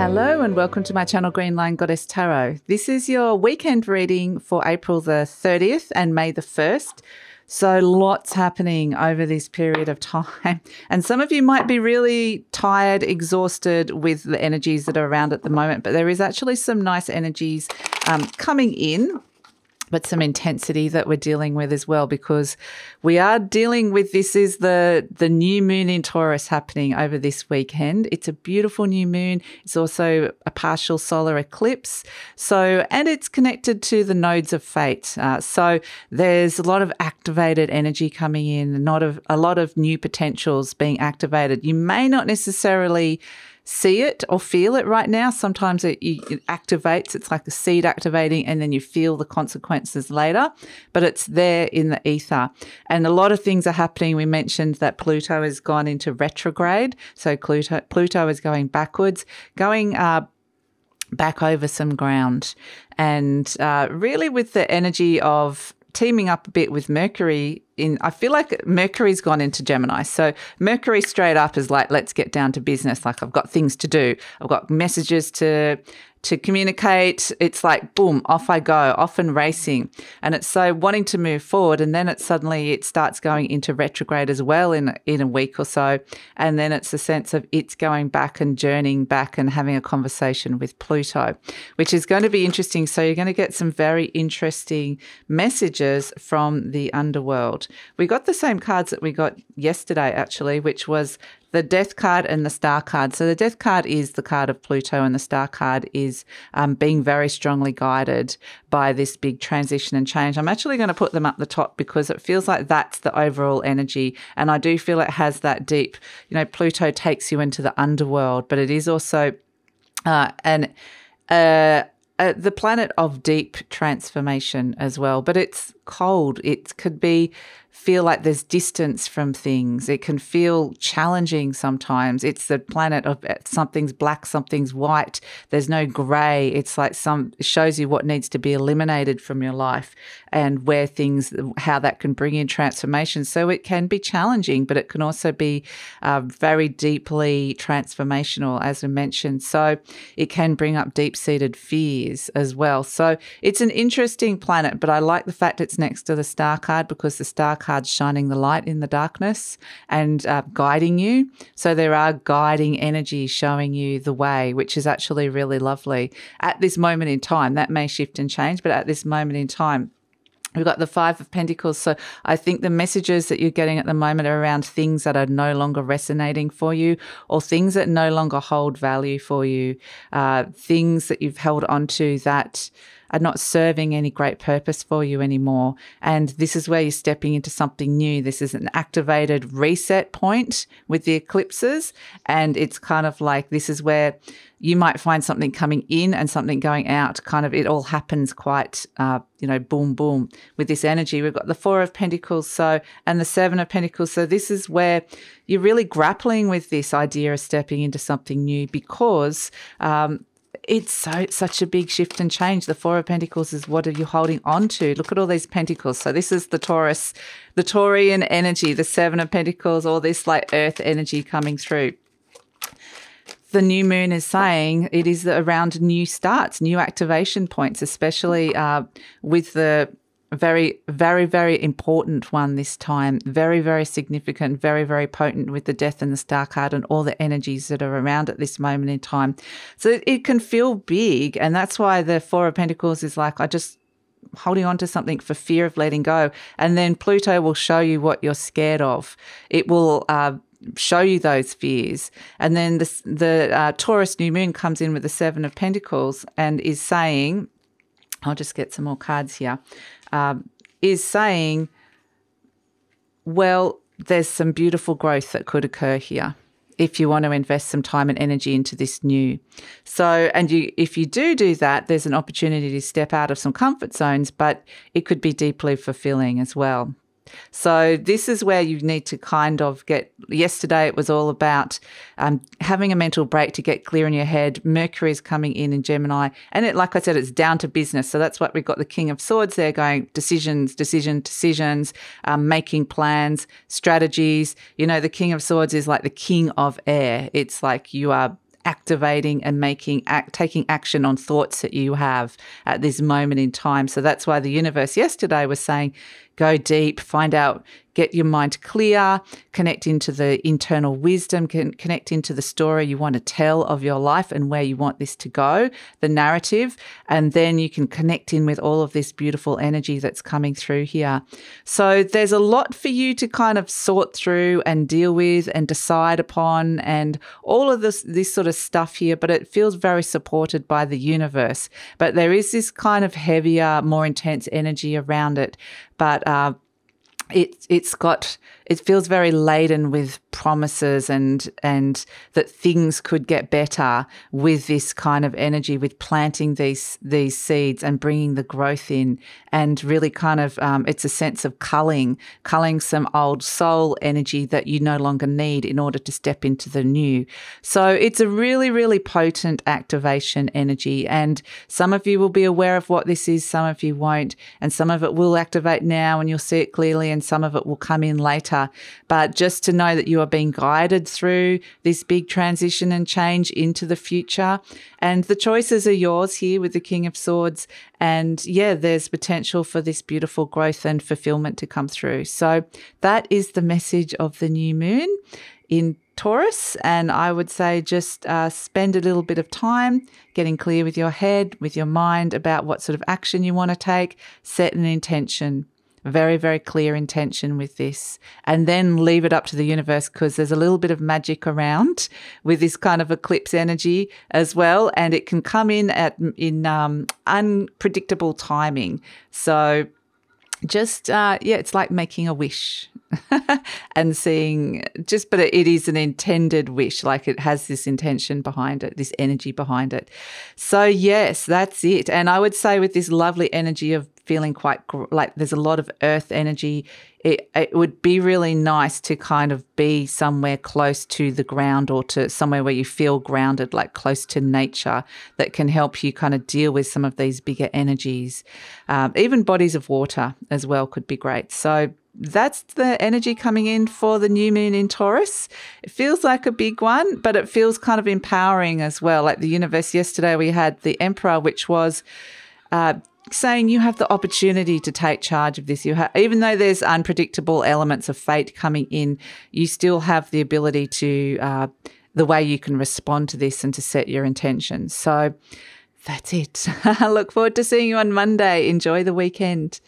Hello and welcome to my channel GreenLion Goddess Tarot. This is your weekend reading for April the 30th and May the 1st. So lots happening over this period of time. And some of you might be really tired, exhausted with the energies that are around at the moment, but there is actually some nice energies coming in, but some intensity that we're dealing with as well, because we are dealing with, this is the new moon in Taurus happening over this weekend. It's a beautiful new moon. It's also a partial solar eclipse. So, and it's connected to the nodes of fate. So there's a lot of activated energy coming in, a lot of new potentials being activated. You may not necessarily see it or feel it right now. Sometimes it activates. It's like a seed activating, and then you feel the consequences later, but it's there in the ether. And a lot of things are happening. We mentioned that Pluto has gone into retrograde. So Pluto is going backwards, going back over some ground. And really with the energy of teaming up a bit with Mercury I feel like Mercury's gone into Gemini. So Mercury straight up is like, let's get down to business. Like, I've got things to do. I've got messages to communicate. It's like, boom, off I go, off and racing. And it's so wanting to move forward. And then it starts going into retrograde as well in a week or so. And then it's a sense of it's going back and journeying back and having a conversation with Pluto, which is going to be interesting. So you're going to get some very interesting messages from the underworld. We got the same cards that we got yesterday, actually, which was the Death card and the Star card. So the Death card is the card of Pluto, and the Star card is being very strongly guided by this big transition and change. I'm actually going to put them up the top because it feels like that's the overall energy. And I do feel it has that deep, Pluto takes you into the underworld, but it is also the planet of deep transformation as well. But it's cold. It could feel like there's distance from things. It can feel challenging sometimes. It's the planet of something's black, something's white. There's no grey. It's like it shows you what needs to be eliminated from your life and how that can bring in transformation. So it can be challenging, but it can also be very deeply transformational, as we mentioned. So it can bring up deep-seated fears as well. So it's an interesting planet, but I like the fact it's next to the Star card, because the Star card's shining the light in the darkness and guiding you. So there are guiding energies showing you the way, which is actually really lovely. At this moment in time, that may shift and change, but at this moment in time, we've got the Five of Pentacles. So I think the messages that you're getting at the moment are around things that are no longer resonating for you, or things that no longer hold value for you, things that you've held onto that are not serving any great purpose for you anymore. And this is where you're stepping into something new. This is an activated reset point with the eclipses. And it's kind of like, this is where you might find something coming in and something going out. Kind of, it all happens quite, boom, boom. With this energy, we've got the Four of Pentacles, and the Seven of Pentacles. So this is where you're really grappling with this idea of stepping into something new, because it's such a big shift and change. The Four of Pentacles is, what are you holding on to? Look at all these pentacles. So this is the Taurus, the Taurian energy, the Seven of Pentacles, all this like earth energy coming through. The new moon is saying it is around new starts, new activation points, especially with the very, very, very important one this time. Very, very significant, very, very potent with the Death and the Star card and all the energies that are around at this moment in time. So it can feel big, and that's why the Four of Pentacles is like, I just holding on to something for fear of letting go. And then Pluto will show you what you're scared of. It will show you those fears. And then the Taurus new moon comes in with the Seven of Pentacles and is saying, I'll just get some more cards here, is saying, well, there's some beautiful growth that could occur here if you want to invest some time and energy into this new. So, and if you do that, there's an opportunity to step out of some comfort zones, but it could be deeply fulfilling as well. So this is where you need to kind of yesterday it was all about having a mental break to get clear in your head. Mercury is coming in Gemini, and like I said, it's down to business. So that's what we've got the King of Swords there going, decisions, making plans, strategies. The King of Swords is like the king of air. It's like you are activating and taking action on thoughts that you have at this moment in time. So that's why the universe yesterday was saying, go deep, find out, get your mind clear, connect into the internal wisdom, connect into the story you want to tell of your life and where you want this to go, the narrative, and then you can connect in with all of this beautiful energy that's coming through here. So there's a lot for you to kind of sort through and deal with and decide upon and all of this sort of stuff here, but it feels very supported by the universe. But there is this kind of heavier, more intense energy around it. But it feels very laden with promises and that things could get better with this kind of energy, with planting these seeds and bringing the growth in, and really kind of it's a sense of culling some old soul energy that you no longer need in order to step into the new. So it's a really, really potent activation energy, and some of you will be aware of what this is, some of you won't, and some of it will activate now and you'll see it clearly, and some of it will come in later. But just to know that you are being guided through this big transition and change into the future. And the choices are yours here with the King of Swords. And yeah, there's potential for this beautiful growth and fulfillment to come through. So that is the message of the new moon in Taurus. And I would say just spend a little bit of time getting clear with your head, with your mind about what sort of action you want to take. Set an intention. Very, very clear intention with this, and then leave it up to the universe, because there's a little bit of magic around with this kind of eclipse energy as well, and it can come in unpredictable timing. So just it's like making a wish and seeing but it is an intended wish, like it has this intention behind it, this energy behind it. So yes, that's it. And I would say with this lovely energy of feeling quite like there's a lot of earth energy, it would be really nice to kind of be somewhere close to the ground, or to somewhere where you feel grounded, like close to nature, that can help you kind of deal with some of these bigger energies. Even bodies of water as well could be great. So that's the energy coming in for the new moon in Taurus. It feels like a big one, but it feels kind of empowering as well. Like the universe yesterday, we had the Emperor, which was saying you have the opportunity to take charge of this. Even though there's unpredictable elements of fate coming in, you still have the ability to, the way you can respond to this and to set your intentions. So that's it. I look forward to seeing you on Monday. Enjoy the weekend.